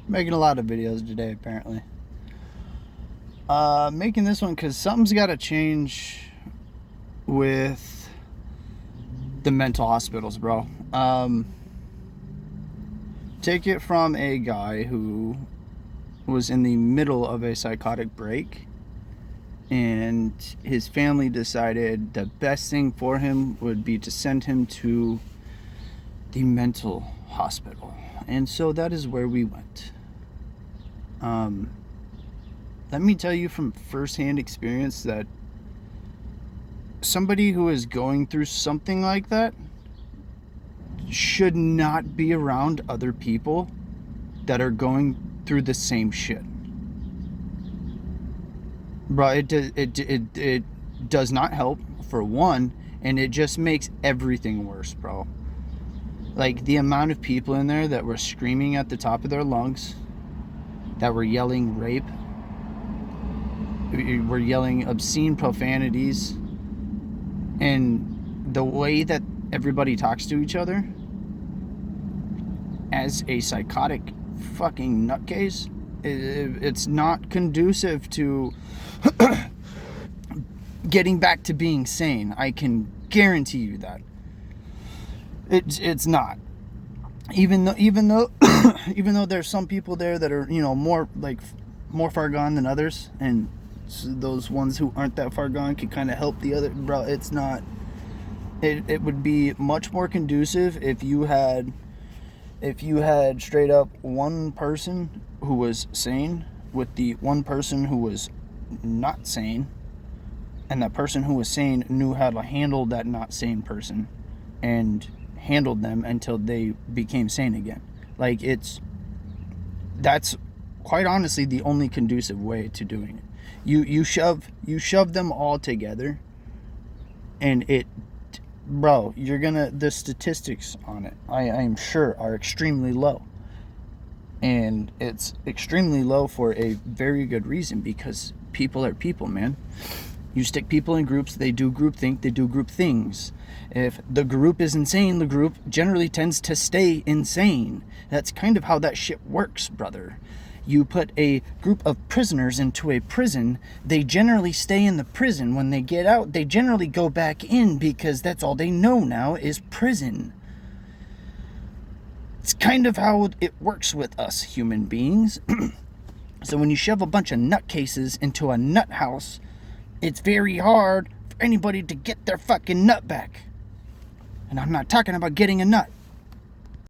Making a lot of videos today, apparently. Making this one because something's got to change with the mental hospitals, bro. Take it from a guy who was in the middle of a psychotic break, and his family decided the best thing for him would be to send him to the mental hospital. And so that is where we went. Let me tell you from firsthand experience that somebody who is going through something like that should not be around other people that are going through the same shit. Bro, it does not help, for one, and it just makes everything worse, bro. Like, the amount of people in there that were screaming at the top of their lungs, that were yelling rape, were yelling obscene profanities, and the way that everybody talks to each other as a psychotic fucking nutcase, it's not conducive to getting back to being sane. I can guarantee you that. It's not. Even though even though there's some people there that are, more far gone than others, and so those ones who aren't that far gone can kind of help the other, bro. It's not. It would be much more conducive if you had straight up one person who was sane with the one person who was not sane, and that person who was sane knew how to handle that not sane person and handled them until they became sane again. Like, that's quite honestly the only conducive way to doing it. You shove them all together, and bro, the statistics on it, I am sure, are extremely low. And it's extremely low for a very good reason, because people are people, man. You stick people in groups, they do groupthink, they do group things. If the group is insane, the group generally tends to stay insane. That's kind of how that shit works, brother. You put a group of prisoners into a prison, they generally stay in the prison. When they get out, they generally go back in, because that's all they know now is prison. It's kind of how it works with us human beings. So when you shove a bunch of nutcases into a nut house, it's very hard for anybody to get their fucking nut back. And I'm not talking about getting a nut.